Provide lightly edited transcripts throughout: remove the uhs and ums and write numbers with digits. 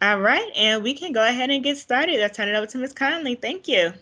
All right, and we can go ahead and get started. I'll turn it over to Ms. Conley. Thank you.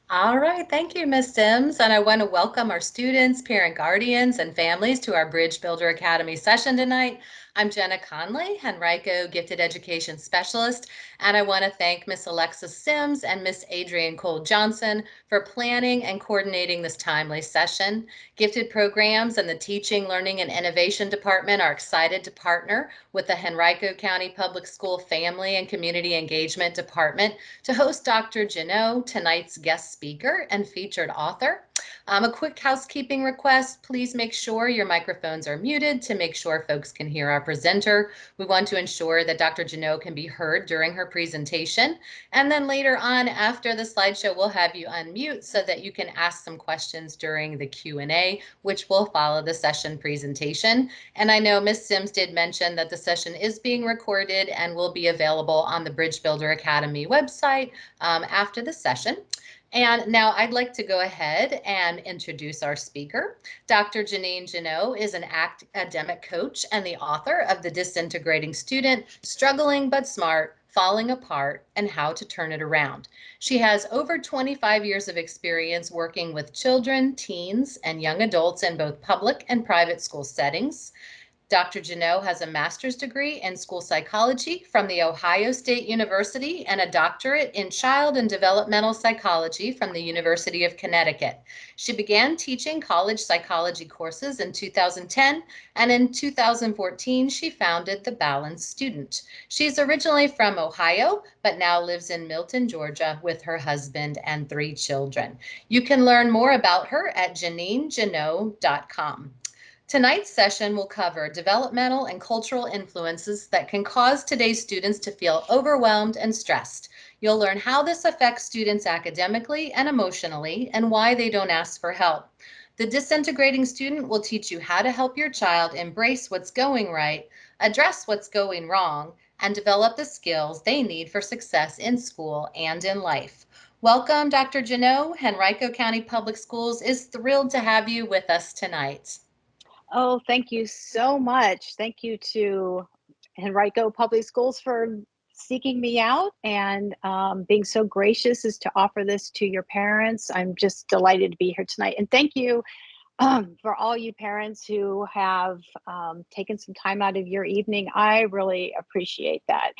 All right, thank you, Ms. Sims. And I want to welcome our students, parent guardians, and families to our Bridge Builder Academy session tonight. I'm Jenna Conley, Henrico Gifted Education Specialist, and I want to thank Miss Alexa Sims and Miss Adrienne Cole Johnson for planning and coordinating this timely session. Gifted Programs and the Teaching, Learning, and Innovation Department are excited to partner with the Henrico County Public School Family and Community Engagement Department to host Dr. Jannot, tonight's guest speaker and featured author. A quick housekeeping request, please make sure your microphones are muted to make sure folks can hear our presenter. We want to ensure that Dr. Jannot can be heard during her presentation. And then later on, after the slideshow, we'll have you unmute so that you can ask some questions during the Q&A, which will follow the session presentation. And I know Ms. Sims did mention that the session is being recorded and will be available on the Bridge Builder Academy website after the session. And now I'd like to go ahead and introduce our speaker. Dr. Jeannine Jannot is an academic coach and the author of The Disintegrating Student, Struggling But Smart, Falling Apart, and How to Turn It Around. She has over 25 years of experience working with children, teens, and young adults in both public and private school settings. Dr. Jannot has a master's degree in school psychology from The Ohio State University and a doctorate in child and developmental psychology from the University of Connecticut. She began teaching college psychology courses in 2010, and in 2014, she founded The Balanced Student. She's originally from Ohio, but now lives in Milton, Georgia with her husband and 3 children. You can learn more about her at JannineJannot.com. Tonight's session will cover developmental and cultural influences that can cause today's students to feel overwhelmed and stressed. You'll learn how this affects students academically and emotionally and why they don't ask for help. The Disintegrating Student will teach you how to help your child embrace what's going right, address what's going wrong, and develop the skills they need for success in school and in life. Welcome, Dr. Jannot. Henrico County Public Schools is thrilled to have you with us tonight. Oh, thank you so much. Thank you to Henrico Public Schools for seeking me out and being so gracious as to offer this to your parents. I'm just delighted to be here tonight. And thank you for all you parents who have taken some time out of your evening. I really appreciate that.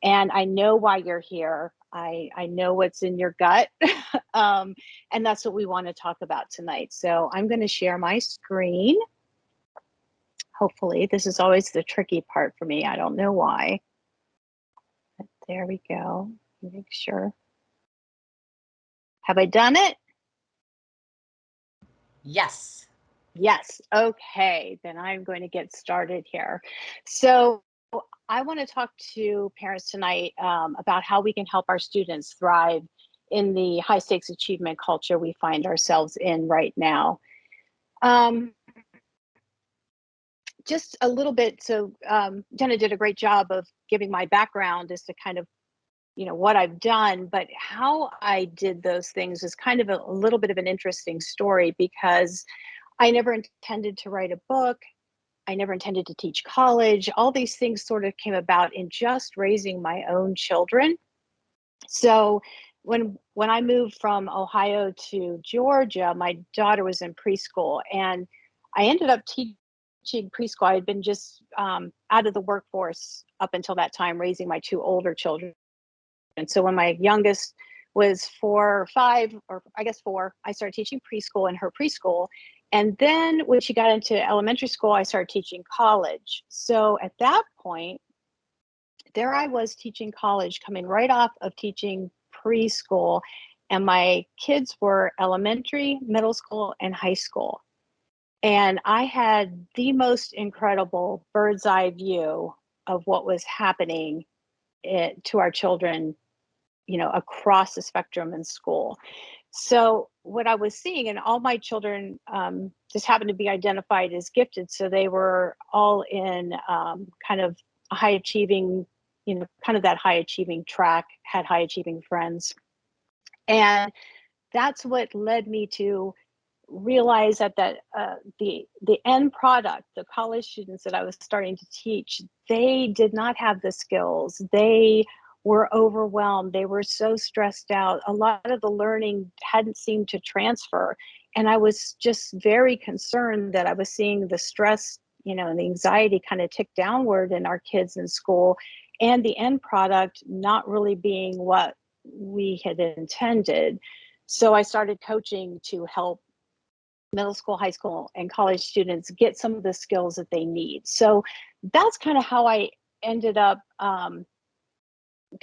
And I know why you're here. I know what's in your gut. And that's what we want to talk about tonight. So I'm going to share my screen. Hopefully, this is always the tricky part for me. I don't know why. But there we go. Make sure. Have I done it? Yes. Yes. Okay. Then I'm going to get started here. So I want to talk to parents tonight about how we can help our students thrive in the high stakes achievement culture we find ourselves in right now. Just a little bit. So Jenna did a great job of giving my background as to kind of, what I've done, but how I did those things is kind of a little bit of an interesting story because I never intended to write a book. I never intended to teach college. All these things sort of came about in just raising my own children. So when I moved from Ohio to Georgia, my daughter was in preschool, and I ended up teaching preschool. I had been just out of the workforce up until that time, raising my 2 older children. And so when my youngest was 4 or 5, or I guess 4, I started teaching preschool in her preschool. And then when she got into elementary school, I started teaching college. So at that point, there I was teaching college, coming right off of teaching preschool. And my kids were elementary, middle school, and high school. And I had the most incredible bird's eye view of what was happening to our children, across the spectrum in school. So what I was seeing, and all my children just happened to be identified as gifted. So they were all in kind of a high achieving, kind of that high achieving track, had high achieving friends. And that's what led me to realized that the end product, the college students that I was starting to teach, they did not have the skills. They were overwhelmed. They were so stressed out. A lot of the learning hadn't seemed to transfer. And I was just very concerned that I was seeing the stress, and the anxiety kind of tick downward in our kids in school, and the end product not really being what we had intended. So I started coaching to help middle school, high school, and college students get some of the skills that they need. So that's kind of how I ended up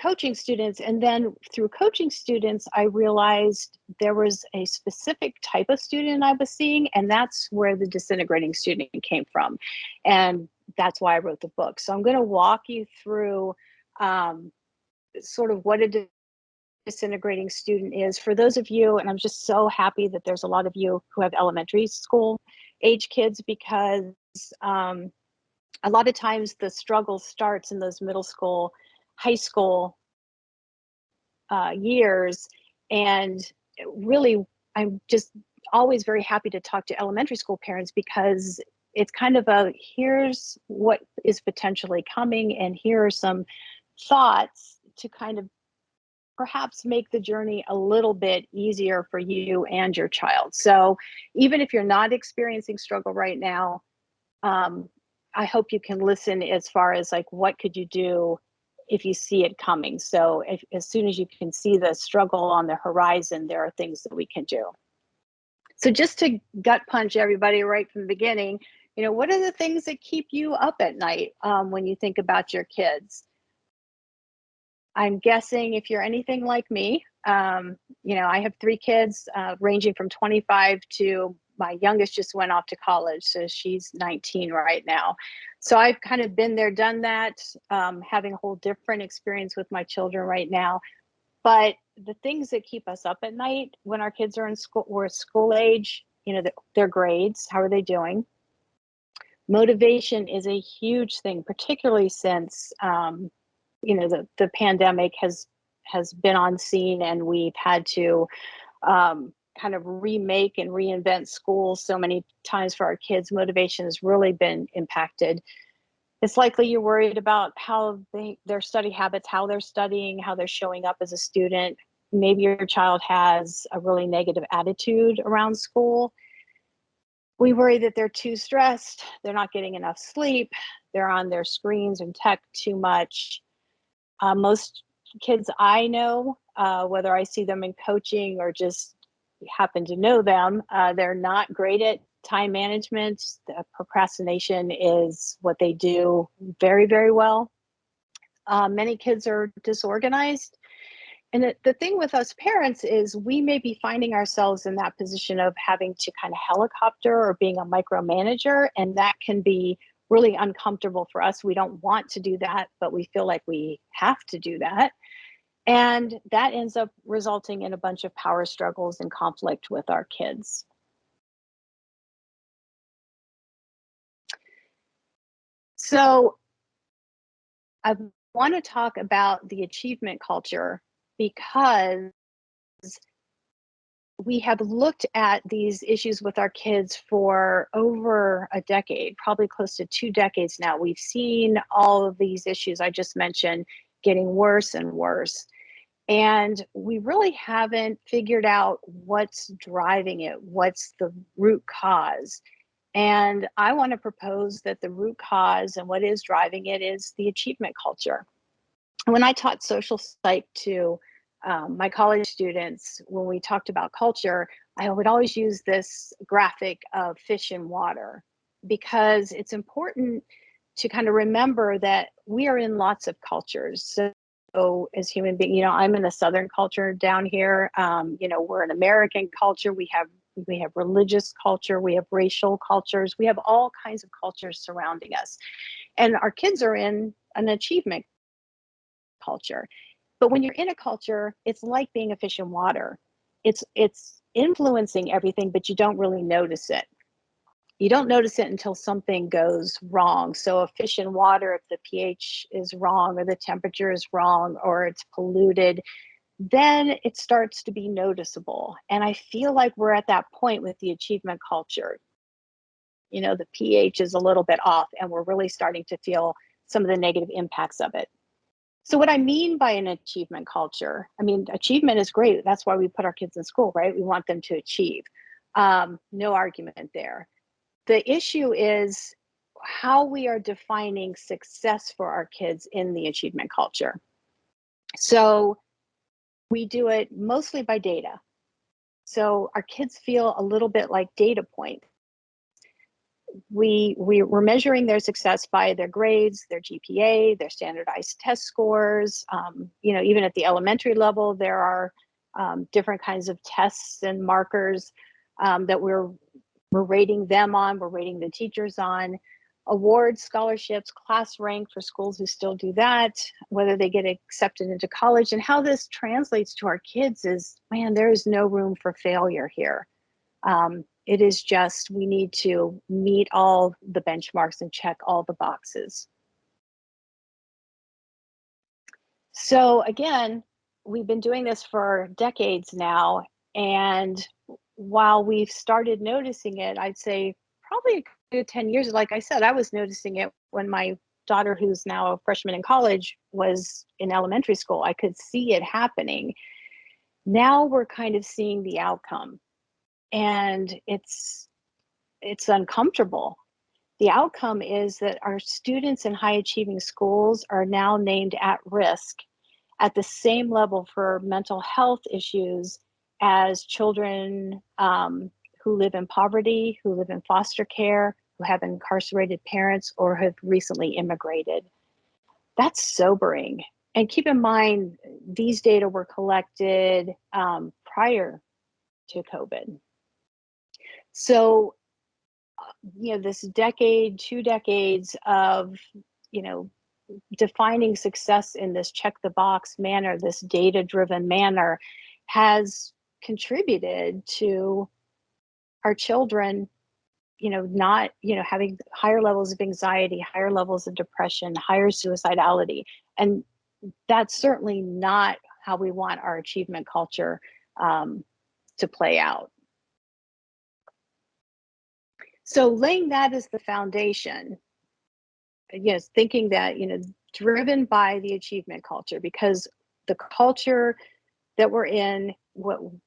coaching students. And then through coaching students, I realized there was a specific type of student I was seeing, and that's where the disintegrating student came from. And that's why I wrote the book. So I'm going to walk you through sort of what a disintegrating student is for those of you, and I'm just so happy that there's a lot of you who have elementary school age kids, because a lot of times the struggle starts in those middle school, high school years. And really, I'm just always very happy to talk to elementary school parents, because it's kind of here's what is potentially coming, and here are some thoughts to kind of perhaps make the journey a little bit easier for you and your child. So even if you're not experiencing struggle right now, I hope you can listen as far as like, what could you do if you see it coming? So as soon as you can see the struggle on the horizon, there are things that we can do. So just to gut punch everybody right from the beginning, what are the things that keep you up at night when you think about your kids? I'm guessing if you're anything like me, I have 3 kids ranging from 25 to my youngest just went off to college. So she's 19 right now. So I've kind of been there, done that, having a whole different experience with my children right now. But the things that keep us up at night when our kids are in school, or school age, their grades, how are they doing? Motivation is a huge thing, particularly since, the pandemic has been on scene, and we've had to kind of remake and reinvent school so many times for our kids. Motivation has really been impacted. It's likely you're worried about how their study habits, how they're studying, how they're showing up as a student. Maybe your child has a really negative attitude around school. We worry that they're too stressed, they're not getting enough sleep, they're on their screens and tech too much. Most kids I know, whether I see them in coaching or just happen to know them, they're not great at time management. The procrastination is what they do very, very well. Many kids are disorganized. And the thing with us parents is we may be finding ourselves in that position of having to kind of helicopter or being a micromanager, and that can be really uncomfortable for us. We don't want to do that, but we feel like we have to do that. And that ends up resulting in a bunch of power struggles and conflict with our kids. So I want to talk about the achievement culture, because we have looked at these issues with our kids for over a decade, probably close to 2 decades now. We've seen all of these issues I just mentioned getting worse and worse. And we really haven't figured out what's driving it, what's the root cause. And I want to propose that the root cause and what is driving it is the achievement culture. When I taught social psych to my college students, when we talked about culture, I would always use this graphic of fish in water, because it's important to kind of remember that we are in lots of cultures. So as human beings, I'm in a Southern culture down here. We're an American culture. We have religious culture. We have racial cultures. We have all kinds of cultures surrounding us. And our kids are in an achievement culture. But when you're in a culture, it's like being a fish in water. It's influencing everything, but you don't really notice it. You don't notice it until something goes wrong. So a fish in water, if the pH is wrong or the temperature is wrong or it's polluted, then it starts to be noticeable. And I feel like we're at that point with the achievement culture. The pH is a little bit off, and we're really starting to feel some of the negative impacts of it. So what I mean by an achievement culture, achievement is great. That's why we put our kids in school, right? We want them to achieve. No argument there. The issue is how we are defining success for our kids in the achievement culture. So we do it mostly by data. So our kids feel a little bit like data points. We're measuring their success by their grades, their GPA, their standardized test scores. Even at the elementary level, there are different kinds of tests and markers that we're rating them on. We're rating the teachers on. Awards, scholarships, class rank for schools who still do that, whether they get accepted into college. And how this translates to our kids is, man, there is no room for failure here. It is just, we need to meet all the benchmarks and check all the boxes. So again, we've been doing this for decades now. And while we've started noticing it, I'd say probably a good 10 years. Like I said, I was noticing it when my daughter, who's now a freshman in college, was in elementary school. I could see it happening. Now we're kind of seeing the outcome. And it's uncomfortable. The outcome is that our students in high achieving schools are now named at risk at the same level for mental health issues as children who live in poverty, who live in foster care, who have incarcerated parents, or have recently immigrated. That's sobering. And keep in mind, these data were collected prior to COVID. So, this decade, 2 decades of, defining success in this check the box manner, this data driven manner, has contributed to our children, not, having higher levels of anxiety, higher levels of depression, higher suicidality. And that's certainly not how we want our achievement culture to play out. So laying that as the foundation, yes, thinking that, driven by the achievement culture, because the culture that we're in,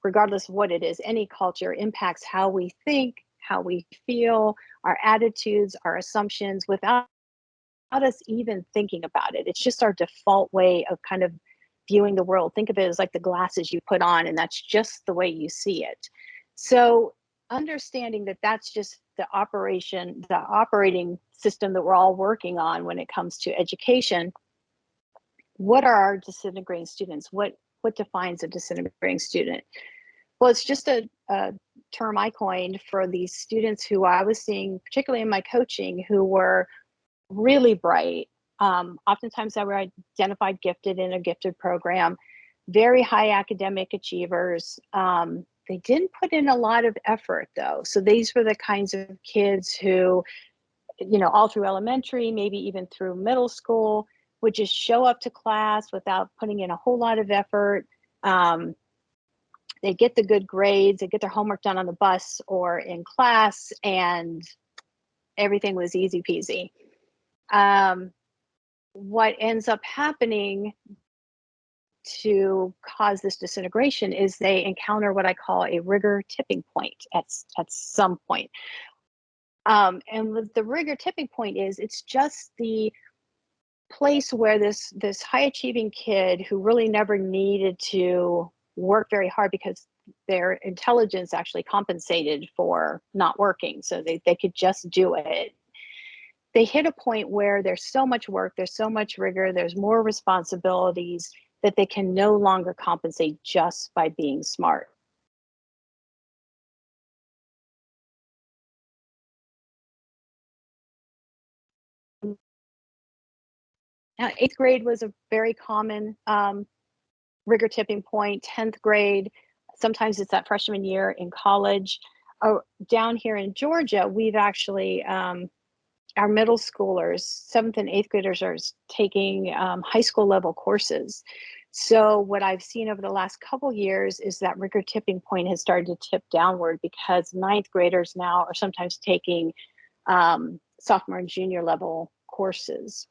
regardless of what it is, any culture impacts how we think, how we feel, our attitudes, our assumptions, without us even thinking about it. It's just our default way of kind of viewing the world. Think of it as like the glasses you put on, and that's just the way you see it. So understanding that that's just the operating system that we're all working on when it comes to education. What are our disintegrating students? What defines a disintegrating student? Well, it's just a term I coined for these students who I was seeing, particularly in my coaching, who were really bright. Oftentimes they were identified gifted in a gifted program, very high academic achievers. They didn't put in a lot of effort, though. So these were the kinds of kids who, all through elementary, maybe even through middle school, would just show up to class without putting in a whole lot of effort. They get the good grades, they get their homework done on the bus or in class, and everything was easy peasy. What ends up happening to cause this disintegration is they encounter what I call a rigor tipping point at some point. And with the rigor tipping point is, it's just the place where this high achieving kid who really never needed to work very hard because their intelligence actually compensated for not working, so they could just do it. They hit a point where there's so much work, there's so much rigor, there's more responsibilities, that they can no longer compensate just by being smart. Now, 8th grade was a very common rigor tipping point. 10th grade, sometimes it's that freshman year in college. Down here in Georgia, we've actually, our middle schoolers, 7th and 8th graders, are taking high school level courses. So what I've seen over the last couple years is that rigor tipping point has started to tip downward, because ninth graders now are sometimes taking sophomore and junior level courses.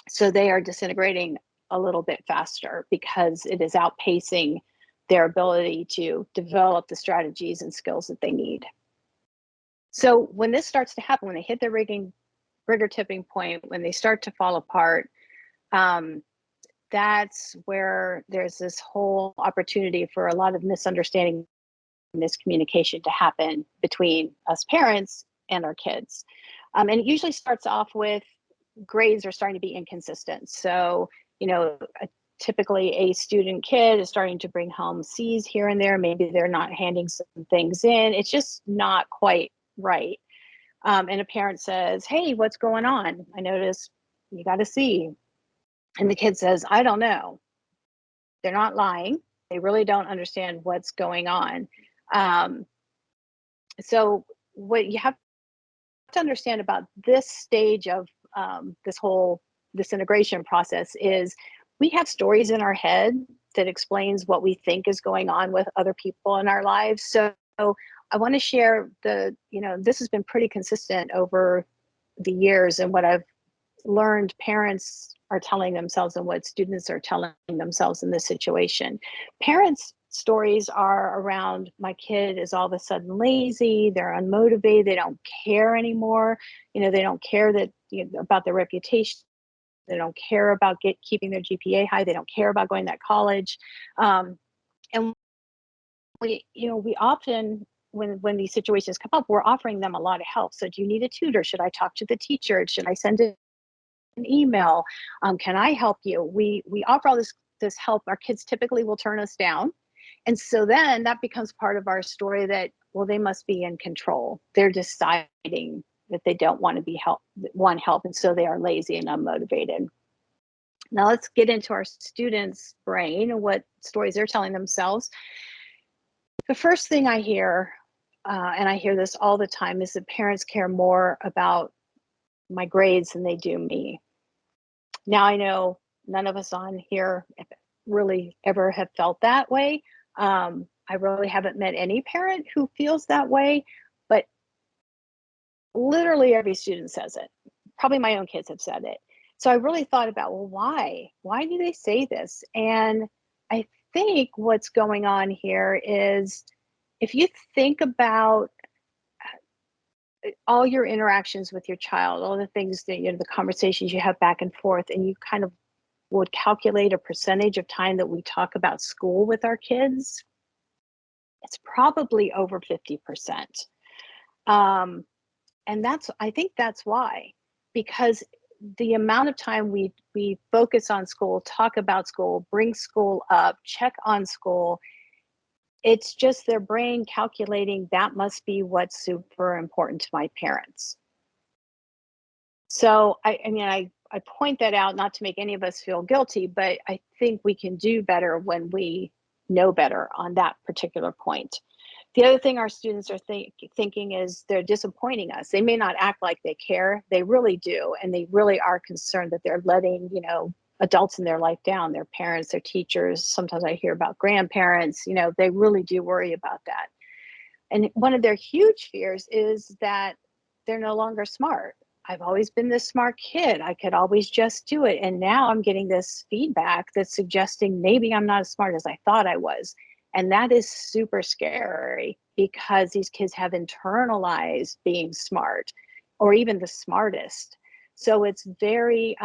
So they are disintegrating a little bit faster because it is outpacing their ability to develop the strategies and skills that they need. So when this starts to happen, when they hit the rigor tipping point, when they start to fall apart, that's where there's this whole opportunity for a lot of misunderstanding, miscommunication to happen between us parents and our kids. And it usually starts off with grades are starting to be inconsistent. So, typically a student kid is starting to bring home C's here and there. Maybe they're not handing some things in. It's just not quite right. And a parent says, "Hey, what's going on? I noticed you got a C." And the kid says, "I don't know." They're not lying. They really don't understand what's going on. So what you have to understand about this stage of this whole disintegration process is we have stories in our head that explains what we think is going on with other people in our lives. So I want to share this has been pretty consistent over the years, and what I've learned parents are telling themselves and what students are telling themselves in this situation. Parents' stories are around, my kid is all of a sudden lazy, they're unmotivated, they don't care anymore. They don't care that about their reputation. They don't care about keeping their GPA high. They don't care about going to that college. And we often, when these situations come up, we're offering them a lot of help. So do you need a tutor? Should I talk to the teacher? Should I send an email? Can I help you? We offer all this help. Our kids typically will turn us down. And so then that becomes part of our story that, well, they must be in control. They're deciding that they don't want help. And so they are lazy and unmotivated. Now let's get into our students' brain and what stories they're telling themselves. The first thing I hear, and I hear this all the time, is that parents care more about my grades than they do me. Now, I know none of us on here really ever have felt that way. I really haven't met any parent who feels that way, but literally every student says it. Probably my own kids have said it. So I really thought about, well, why? Why do they say this? And I think what's going on here is, if you think about all your interactions with your child, all the things that, the conversations you have back and forth, and you kind of would calculate a percentage of time that we talk about school with our kids, it's probably over 50%. And I think that's why, because the amount of time we focus on school, talk about school, bring school up, check on school, it's just their brain calculating that must be what's super important to my parents. So I point that out not to make any of us feel guilty, but I think we can do better when we know better on that particular point. The other thing our students are thinking is they're disappointing us. They may not act like they care. They really do. And they really are concerned that they're letting, adults in their life down, their parents, their teachers. Sometimes I hear about grandparents, they really do worry about that. And one of their huge fears is that they're no longer smart. I've always been this smart kid. I could always just do it. And now I'm getting this feedback that's suggesting maybe I'm not as smart as I thought I was. And that is super scary, because these kids have internalized being smart, or even the smartest. So it's very,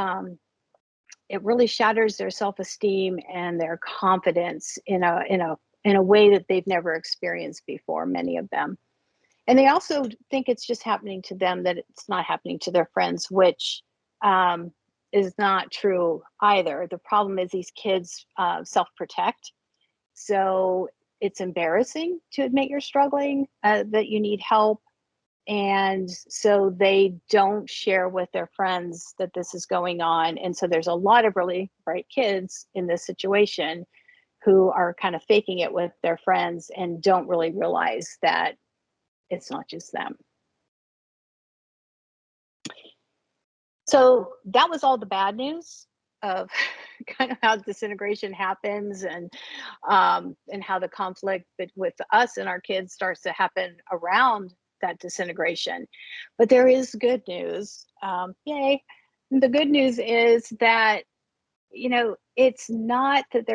it really shatters their self-esteem and their confidence in a way that they've never experienced before, many of them. And they also think it's just happening to them, that it's not happening to their friends, which is not true either. The problem is these kids self-protect. So it's embarrassing to admit you're struggling, that you need help. And so they don't share with their friends that this is going on. And so there's a lot of really bright kids in this situation who are kind of faking it with their friends and don't really realize that it's not just them. So that was all the bad news of kind of how disintegration happens, and how the conflict with us and our kids starts to happen around that disintegration. But there is good news. Yay. The good news is that, you know, it's not that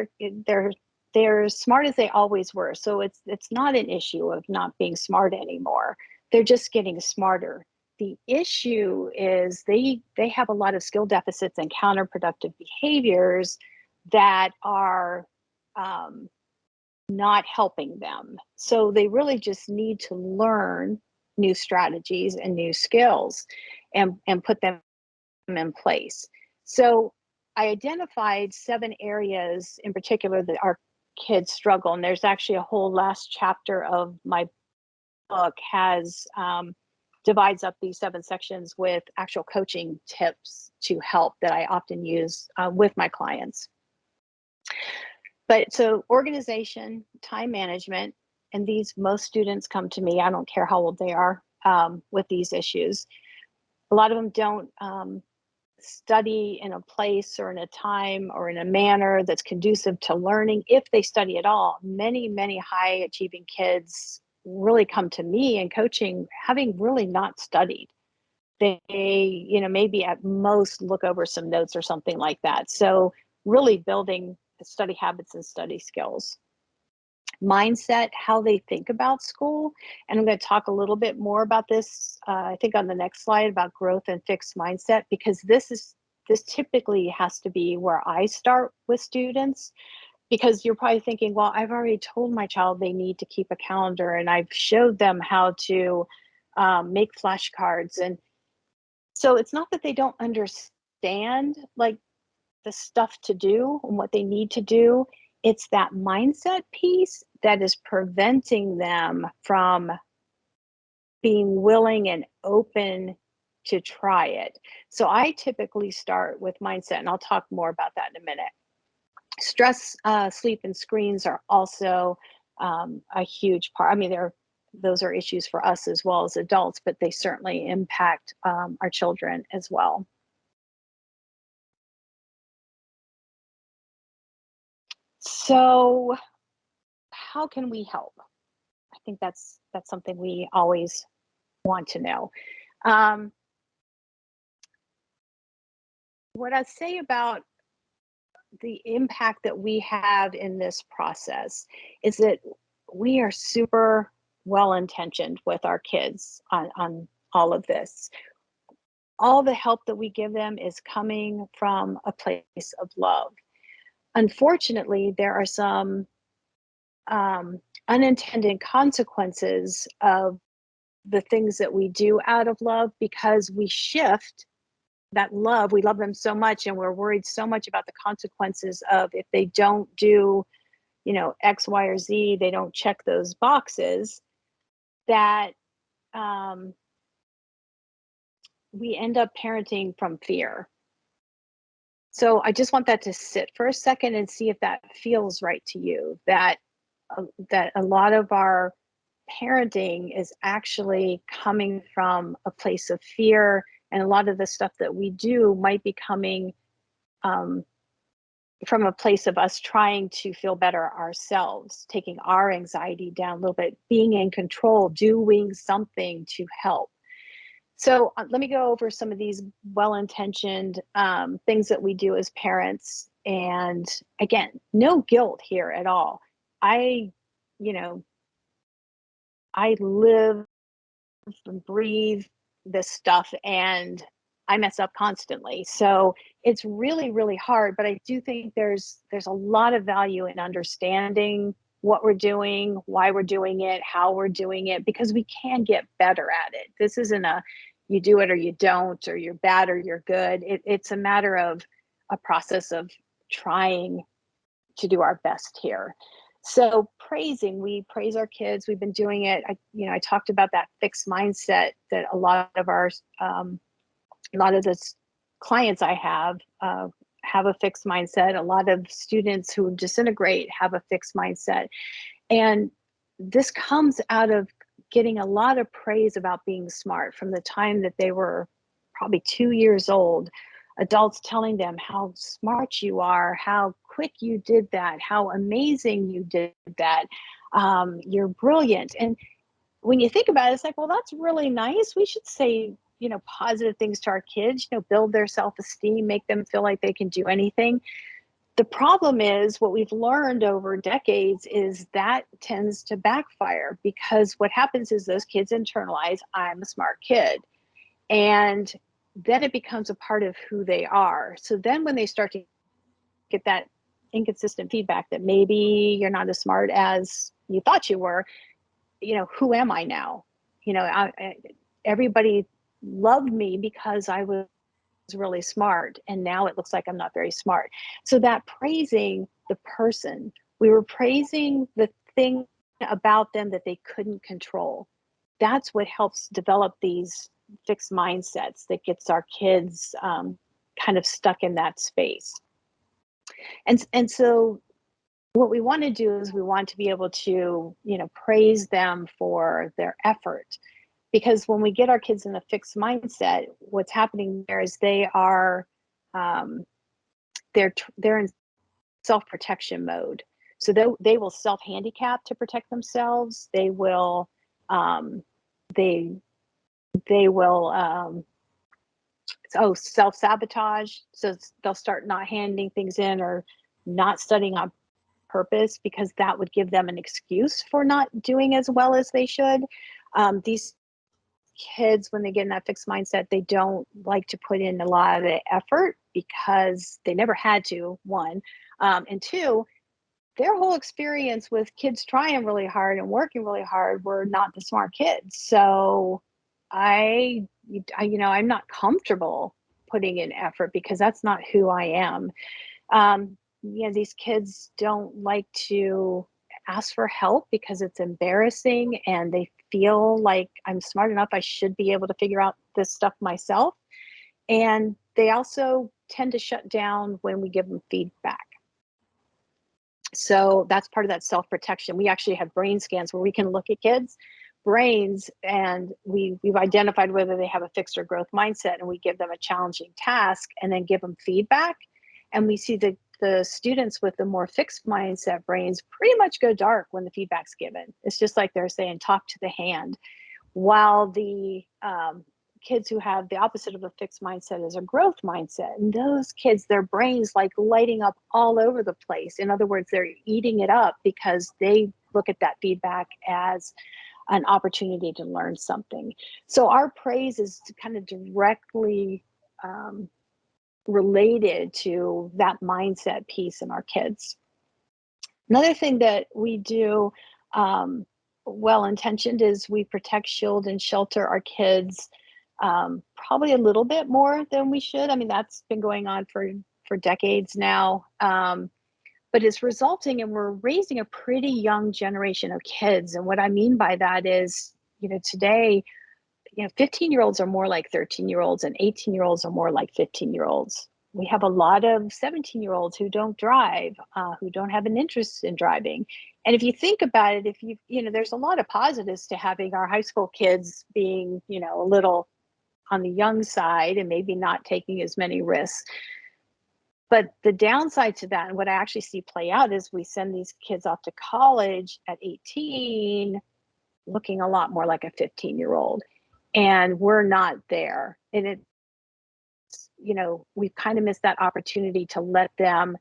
they're as smart as they always were. So it's not an issue of not being smart anymore. They're just getting smarter. The issue is they have a lot of skill deficits and counterproductive behaviors that are not helping them. So they really just need to learn new strategies and new skills, and put them in place. So I identified 7 areas in particular that our kids struggle. And there's actually a whole last chapter of my book has divides up these 7 sections with actual coaching tips to help that I often use with my clients. But so organization, time management, and these, most students come to me, I don't care how old they are, with these issues. A lot of them don't study in a place or in a time or in a manner that's conducive to learning, if they study at all. Many high achieving kids really come to me in coaching having really not studied. They, you know, maybe at most look over some notes or something like that. So really building study habits and study skills. Mindset, how they think about school. And I'm going to talk a little bit more about this, I think on the next slide, about growth and fixed mindset, because this typically has to be where I start with students. Because you're probably thinking, well, I've already told my child they need to keep a calendar, and I've showed them how to make flashcards. And so it's not that they don't understand like the stuff to do and what they need to do. It's that mindset piece that is preventing them from being willing and open to try it. So I typically start with mindset, and I'll talk more about that in a minute. Stress, sleep, and screens are also a huge part. I mean, those are issues for us as well as adults, but they certainly impact our children as well. So how can we help? I think that's something we always want to know. What I say about the impact that we have in this process is that we are super well intentioned with our kids on all of this. All the help that we give them is coming from a place of love. Unfortunately, there are some unintended consequences of the things that we do out of love, because we shift that love. We love them so much, and we're worried so much about the consequences of, if they don't do, you know, X, Y, or Z, they don't check those boxes, that we end up parenting from fear. So I just want that to sit for a second and see if that feels right to you, that a lot of our parenting is actually coming from a place of fear, and a lot of the stuff that we do might be coming from a place of us trying to feel better ourselves, taking our anxiety down a little bit, being in control, doing something to help. So let me go over some of these well-intentioned things that we do as parents. And again, no guilt here at all. I live and breathe this stuff, and I mess up constantly. So it's really, really hard. But I do think there's a lot of value in understanding what we're doing, why we're doing it, how we're doing it, because we can get better at it. This isn't a you do it or you don't, or you're bad or you're good. It's a matter of a process of trying to do our best here. So we praise our kids. We've been doing it. I talked about that fixed mindset that a lot of the clients I have a fixed mindset. A lot of students who disintegrate have a fixed mindset. And this comes out of getting a lot of praise about being smart from the time that they were probably 2 years old adults telling them how smart you are, how quick you did that, how amazing you did that, you're brilliant. And when you think about it, it's like, well, that's really nice. We should say, positive things to our kids, build their self-esteem, make them feel like they can do anything. The problem is what we've learned over decades is that tends to backfire, because what happens is those kids internalize, I'm a smart kid. And then it becomes a part of who they are. So then when they start to get that inconsistent feedback that maybe you're not as smart as you thought you were, who am I now? Everybody loved me because I was really smart, and now it looks like I'm not very smart. So that praising the person, we were praising the thing about them that they couldn't control. That's what helps develop these fixed mindsets that gets our kids kind of stuck in that space. And so what we want to do is we want to be able to, praise them for their effort. Because when we get our kids in a fixed mindset, what's happening there is they are, they're in self-protection mode. So they will self-handicap to protect themselves. They will, they will, self-sabotage. So they'll start not handing things in or not studying on purpose, because that would give them an excuse for not doing as well as they should. These kids, when they get in that fixed mindset, they don't like to put in a lot of effort because they never had to, one. And two, their whole experience with kids trying really hard and working really hard were not the smart kids. So I'm not comfortable putting in effort because that's not who I am. These kids don't like to ask for help because it's embarrassing, and they feel like, I'm smart enough, I should be able to figure out this stuff myself. And they also tend to shut down when we give them feedback. So that's part of that self-protection. We actually have brain scans where we can look at kids' brains, and we've identified whether they have a fixed or growth mindset, and we give them a challenging task and then give them feedback. And we see the students with the more fixed mindset brains pretty much go dark when the feedback's given. It's just like they're saying, talk to the hand. While the kids who have the opposite of a fixed mindset is a growth mindset, and those kids, their brains like lighting up all over the place. In other words, they're eating it up because they look at that feedback as an opportunity to learn something. So our praise is kind of directly related to that mindset piece in our kids. Another thing that we do, well-intentioned, is we protect, shield, and shelter our kids probably a little bit more than we should. I mean, that's been going on for decades now, but it's resulting in, we're raising a pretty young generation of kids. And what I mean by that is, today, 15-year-olds are more like 13-year-olds, and 18-year-olds are more like 15-year-olds. We have a lot of 17-year-olds who don't drive, who don't have an interest in driving. And if you think about it, there's a lot of positives to having our high school kids being, a little on the young side and maybe not taking as many risks. But the downside to that, and what I actually see play out, is we send these kids off to college at 18, looking a lot more like a 15-year-old. And we're not there. And it's, we've kind of missed that opportunity to let them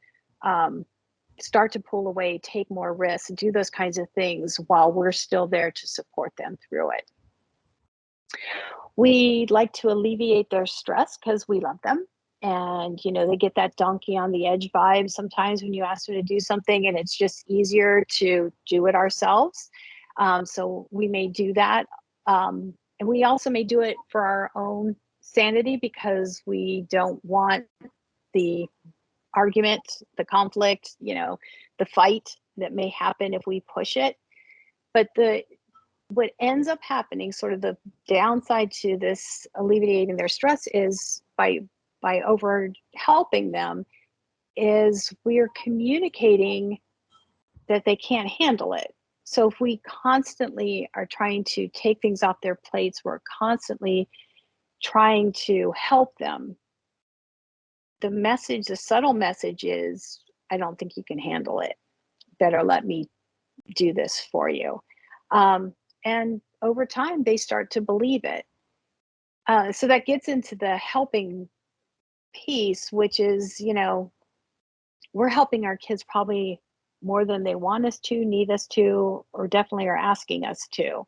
start to pull away, take more risks, do those kinds of things while we're still there to support them through it. We like to alleviate their stress because we love them. And, they get that donkey on the edge vibe sometimes when you ask them to do something, and it's just easier to do it ourselves. So we may do that. And we also may do it for our own sanity, because we don't want the argument, the conflict, the fight that may happen if we push it. But what ends up happening, sort of the downside to this alleviating their stress, is by over helping them, is we're communicating that they can't handle it. So if we constantly are trying to take things off their plates, we're constantly trying to help them, the message, the subtle message is, I don't think you can handle it. Better let me do this for you. And over time, they start to believe it. So that gets into the helping piece, which is, we're helping our kids probably more than they want us to, need us to, or definitely are asking us to.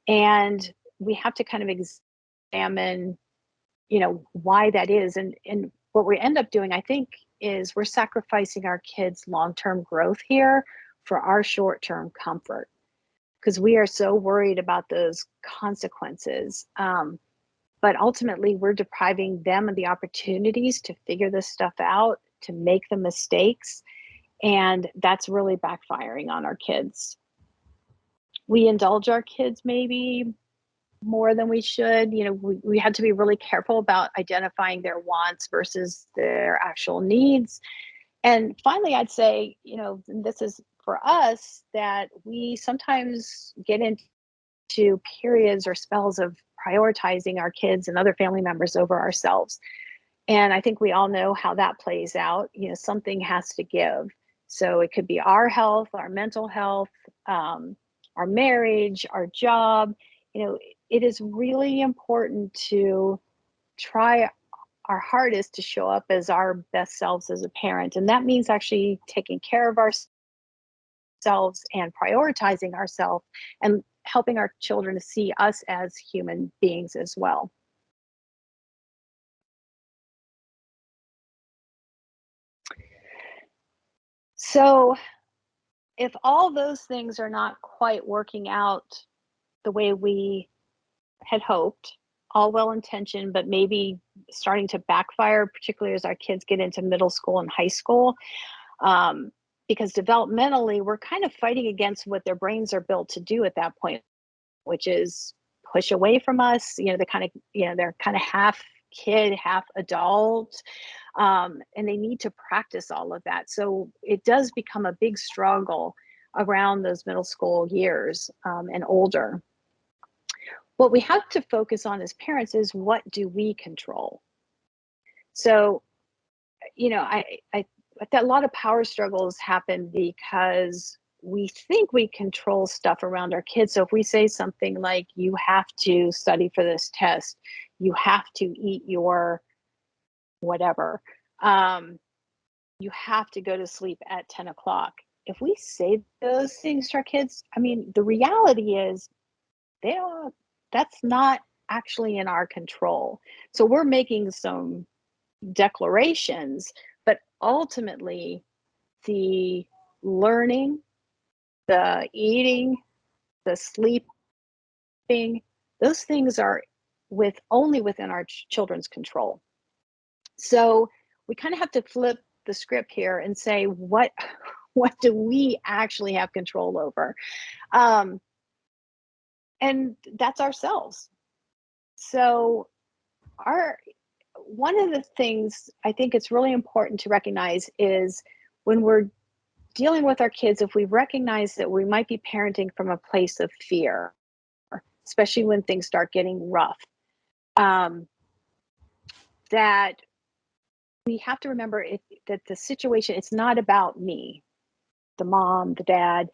And we have to kind of examine, why that is. And what we end up doing, I think, is we're sacrificing our kids' long-term growth here for our short-term comfort, because we are so worried about those consequences. But ultimately, we're depriving them of the opportunities to figure this stuff out, to make the mistakes. And that's really backfiring on our kids. We indulge our kids maybe more than we should. We had to be really careful about identifying their wants versus their actual needs. And finally, I'd say, this is for us, that we sometimes get into periods or spells of prioritizing our kids and other family members over ourselves. And I think we all know how that plays out. Something has to give. So it could be our health, our mental health, our marriage, our job. It is really important to try our hardest to show up as our best selves as a parent. And that means actually taking care of ourselves and prioritizing ourselves and helping our children to see us as human beings as well. So if all those things are not quite working out the way we had hoped, all well-intentioned, but maybe starting to backfire, particularly as our kids get into middle school and high school, because developmentally, we're kind of fighting against what their brains are built to do at that point, which is push away from us. They're kind of half kid, half adult, and they need to practice all of that. So it does become a big struggle around those middle school years and older. What we have to focus on as parents is, what do we control? So, a lot of power struggles happen because we think we control stuff around our kids. So if we say something like, you have to study for this test, you have to eat your whatever, you have to go to sleep at 10 o'clock. If we say those things to our kids, the reality is that's not actually in our control. So we're making some declarations, but ultimately the learning, the eating, the sleeping, those things are only within our children's control. So we kind of have to flip the script here and say, what do we actually have control over? And that's ourselves. So one of the things I think it's really important to recognize is, when we're dealing with our kids, if we recognize that we might be parenting from a place of fear, especially when things start getting rough, that we have to remember that the situation, it's not about me, the mom, the dad.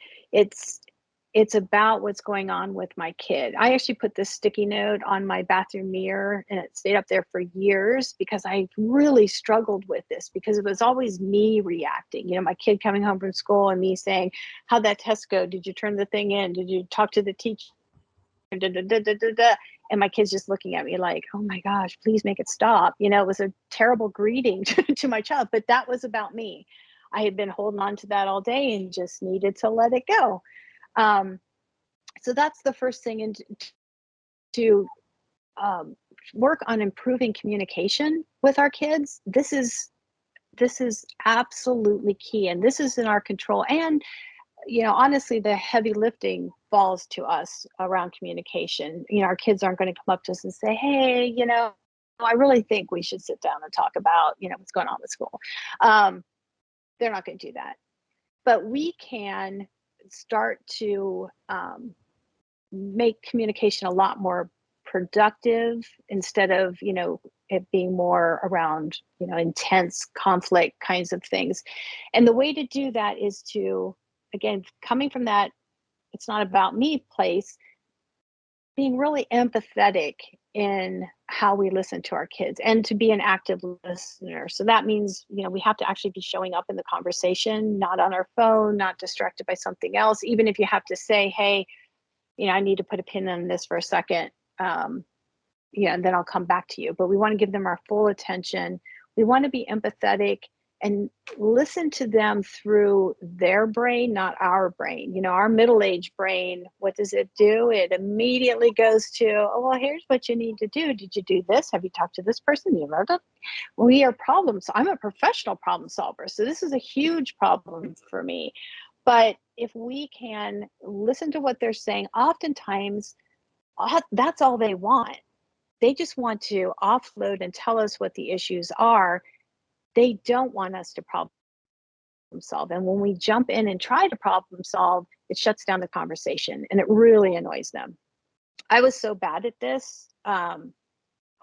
It's about what's going on with my kid. I actually put this sticky note on my bathroom mirror, and it stayed up there for years because I really struggled with this, because it was always me reacting. My kid coming home from school and me saying, how'd that test go? Did you turn the thing in? Did you talk to the teacher? Da, da, da, da, da, da. And my kid's just looking at me like, oh my gosh, please make it stop. It was a terrible greeting to my child, but that was about me. I had been holding on to that all day and just needed to let it go. So that's the first thing, and to work on improving communication with our kids. This is absolutely key, and this is in our control. And honestly, the heavy lifting falls to us around communication. Our kids aren't going to come up to us and say, hey, I really think we should sit down and talk about what's going on with school. They're not going to do that, but we can start to make communication a lot more productive, instead of it being more around, intense conflict kinds of things. And the way to do that is to, again, coming from that, it's not about me place, being really empathetic in how we listen to our kids and to be an active listener. So that means, we have to actually be showing up in the conversation, not on our phone, not distracted by something else. Even if you have to say, hey, I need to put a pin on this for a second. And then I'll come back to you. But we want to give them our full attention. We want to be empathetic and listen to them through their brain, not our brain. Our middle-aged brain, what does it do? It immediately goes to, oh, well, here's what you need to do. Did you do this? Have you talked to this person? You know, we are problems. I'm a professional problem solver. So this is a huge problem for me. But if we can listen to what they're saying, oftentimes that's all they want. They just want to offload and tell us what the issues are. They don't want us to problem solve. And when we jump in and try to problem solve, it shuts down the conversation and it really annoys them. I was so bad at this. I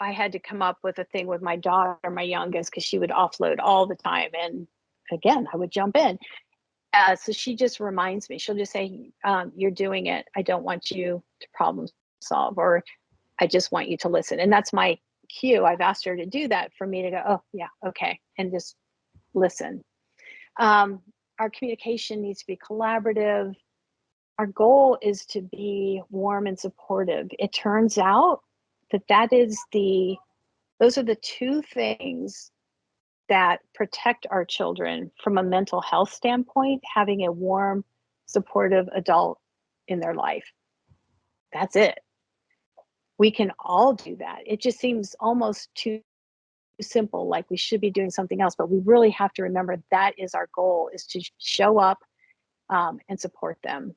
had to come up with a thing with my daughter, my youngest, because she would offload all the time. And again, I would jump in. So she just reminds me, she'll just say, you're doing it. I don't want you to problem solve, or I just want you to listen. And that's my cue. I've asked her to do that for me to go, oh, yeah, okay, and just listen. Our communication needs to be collaborative. Our goal is to be warm and supportive. It turns out that those are the two things that protect our children from a mental health standpoint, having a warm, supportive adult in their life. That's it. We can all do that. It just seems almost too simple, like we should be doing something else, but we really have to remember that is our goal, is to show up and support them.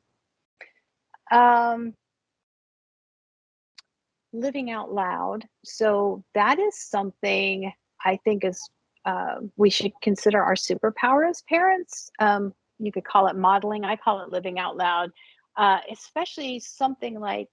Living out loud. So that is something I think is we should consider our superpower as parents. You could call it modeling. I call it living out loud, especially something like,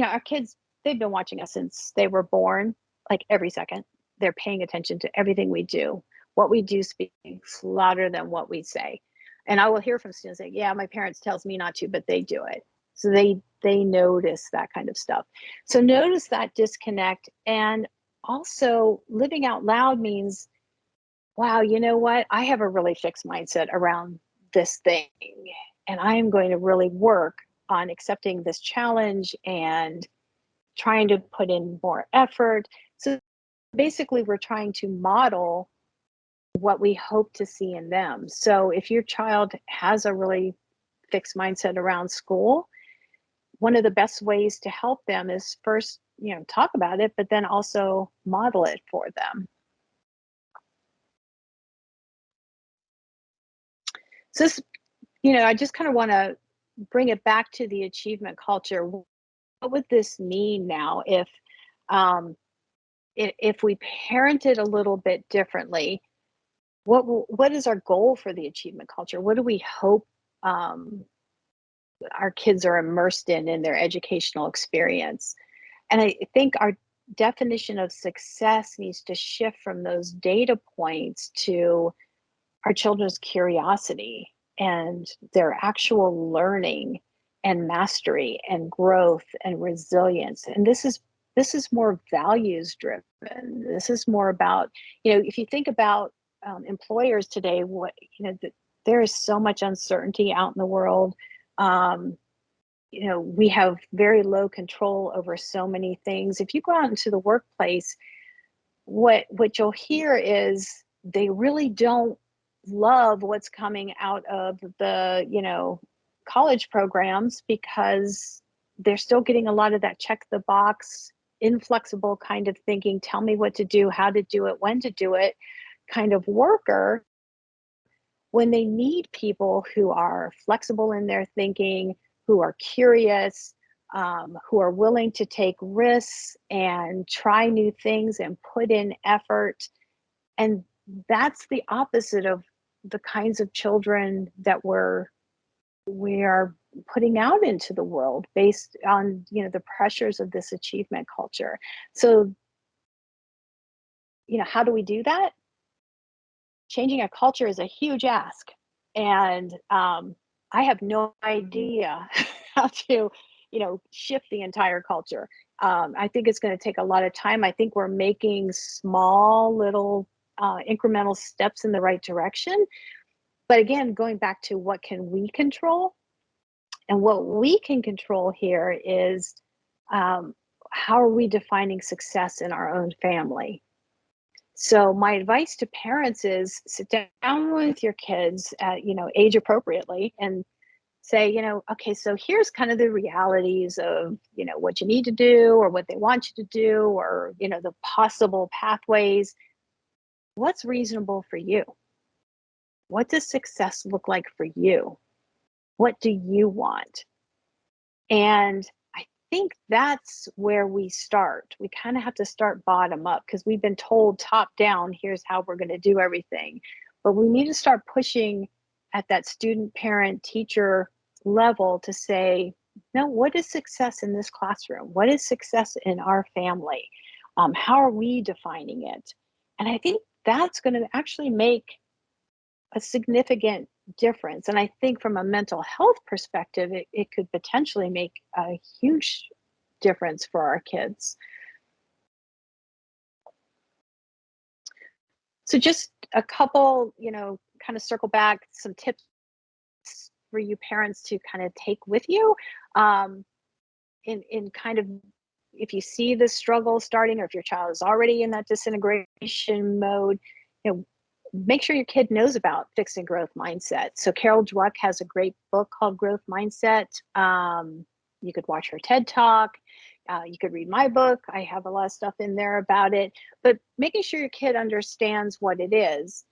our kids, they've been watching us since they were born, like every second. They're paying attention to everything we do. What we do speaks louder than what we say. And I will hear from students like, yeah, my parents tells me not to, but they do it. So they notice that kind of stuff. So notice that disconnect. And also living out loud means, wow, you know what? I have a really fixed mindset around this thing. And I am going to really work on accepting this challenge and trying to put in more effort. So basically, we're trying to model what we hope to see in them. So if your child has a really fixed mindset around school, one of the best ways to help them is first, talk about it, but then also model it for them. So this, I just kind of want to bring it back to the achievement culture. What would this mean now if we parented a little bit differently? What is our goal for the achievement culture? What do we hope our kids are immersed in their educational experience? And I think our definition of success needs to shift from those data points to our children's curiosity and their actual learning and mastery and growth and resilience. And this is more values driven. This is more about, if you think about employers today, there is so much uncertainty out in the world. We have very low control over so many things. If you go out into the workplace, what you'll hear is they really don't love what's coming out of the, college programs, because they're still getting a lot of that check the box, inflexible kind of thinking, tell me what to do, how to do it, when to do it kind of worker, when they need people who are flexible in their thinking, who are curious, who are willing to take risks and try new things and put in effort. And that's the opposite of the kinds of children that we are putting out into the world based on, the pressures of this achievement culture. So how do we do that? Changing a culture is a huge ask. And I have no idea how to, shift the entire culture. I think it's going to take a lot of time. I think we're making small little incremental steps in the right direction. But again, going back to what can we control? And what we can control here is how are we defining success in our own family? So my advice to parents is sit down with your kids at, age appropriately and say, okay, so here's kind of the realities of, what you need to do or what they want you to do or, the possible pathways. What's reasonable for you? What does success look like for you? What do you want? And I think that's where we start. We kind of have to start bottom up because we've been told top down, here's how we're going to do everything. But we need to start pushing at that student, parent, teacher level to say, no, what is success in this classroom? What is success in our family? How are we defining it? And I think that's going to actually make a significant difference. And I think from a mental health perspective, it could potentially make a huge difference for our kids. So just a couple, kind of circle back, some tips for you parents to kind of take with you in kind of, if you see the struggle starting or if your child is already in that disintegration mode, make sure your kid knows about fixed and growth mindset. So Carol Dweck has a great book called Growth Mindset. You could watch her TED Talk. You could read my book. I have a lot of stuff in there about it. But making sure your kid understands what it is,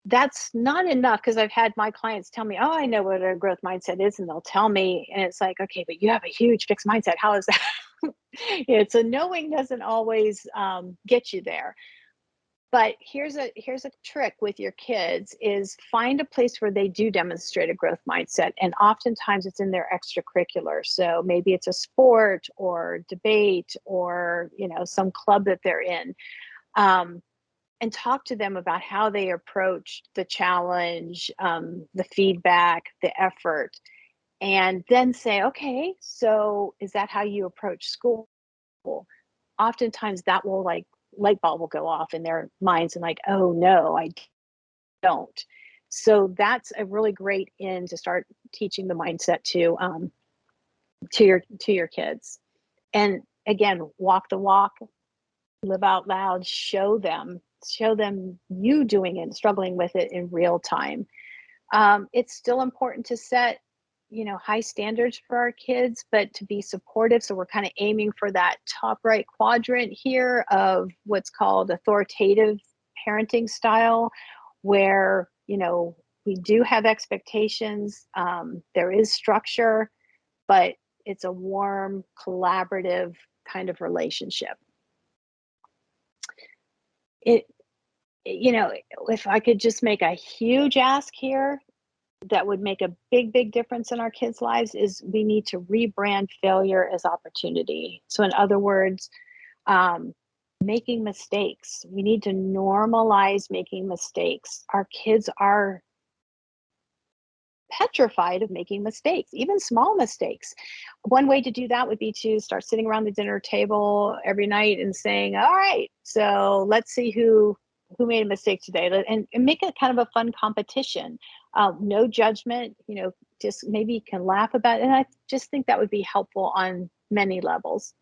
that's not enough, because I've had my clients tell me, oh, I know what a growth mindset is, and they'll tell me, and it's like, okay, but you have a huge fixed mindset. How is that? So knowing doesn't always get you there. But here's a trick with your kids is find a place where they do demonstrate a growth mindset. And oftentimes it's in their extracurricular. So maybe it's a sport or debate or, some club that they're in. And talk to them about how they approach the challenge, the feedback, the effort. And then say, okay, so is that how you approach school? Oftentimes that will light bulb will go off in their minds and oh no, I don't. So that's a really great in to start teaching the mindset to your kids. And again, walk the walk, live out loud, show them you doing it and struggling with it in real time. It's still important to set high standards for our kids, but to be supportive. So we're kind of aiming for that top right quadrant here of what's called authoritative parenting style, where, we do have expectations. There is structure, but it's a warm, collaborative kind of relationship. If I could just make a huge ask here, that would make a big difference in our kids' lives is we need to rebrand failure as opportunity. So in other words, making mistakes. We need to normalize making mistakes. Our kids are petrified of making mistakes, even small mistakes. One way to do that would be to start sitting around the dinner table every night and saying, all right, so let's see who made a mistake today, and make it kind of a fun competition. No judgment, just maybe you can laugh about it. And I just think that would be helpful on many levels.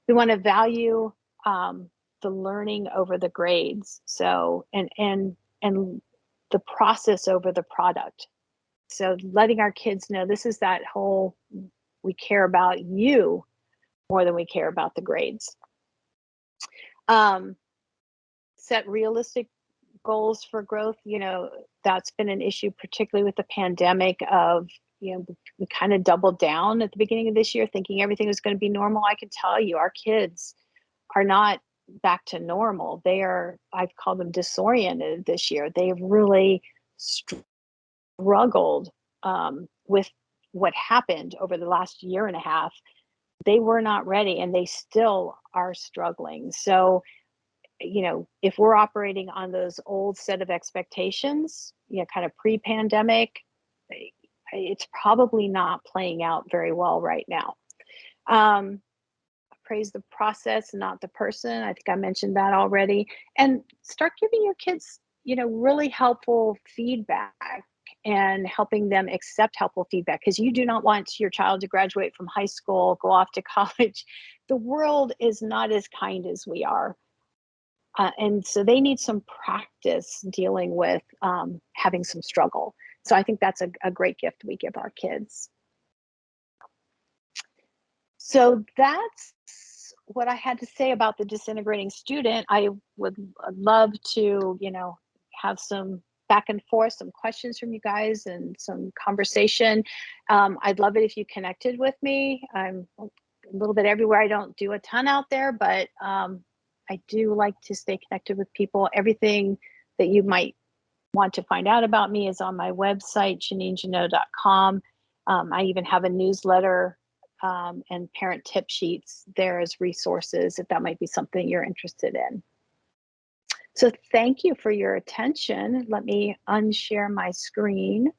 We want to value the learning over the grades. So, and the process over the product. So letting our kids know this is that whole, we care about you more than we care about the grades. Set realistic goals for growth. That's been an issue, particularly with the pandemic of, we kind of doubled down at the beginning of this year thinking everything was going to be normal. I can tell you our kids are not back to normal. I've called them disoriented this year. They've really struggled with what happened over the last year and a half. They were not ready and they still are struggling. So you know, if we're operating on those old set of expectations, you know, kind of pre-pandemic, it's probably not playing out very well right now. Praise the process, not the person. I think I mentioned that already. And start giving your kids, you know, really helpful feedback and helping them accept helpful feedback, because you do not want your child to graduate from high school, go off to college. The world is not as kind as we are. And so they need some practice dealing with having some struggle. So I think that's a great gift we give our kids. So that's what I had to say about the disintegrating student. I would love to, you know, have some back and forth, some questions from you guys and some conversation. I'd love it if you connected with me. I'm a little bit everywhere. I don't do a ton out there, but I do like to stay connected with people. Everything that you might want to find out about me is on my website, JannineJannot.com. I even have a newsletter and parent tip sheets there as resources if that might be something you're interested in. So thank you for your attention. Let me unshare my screen.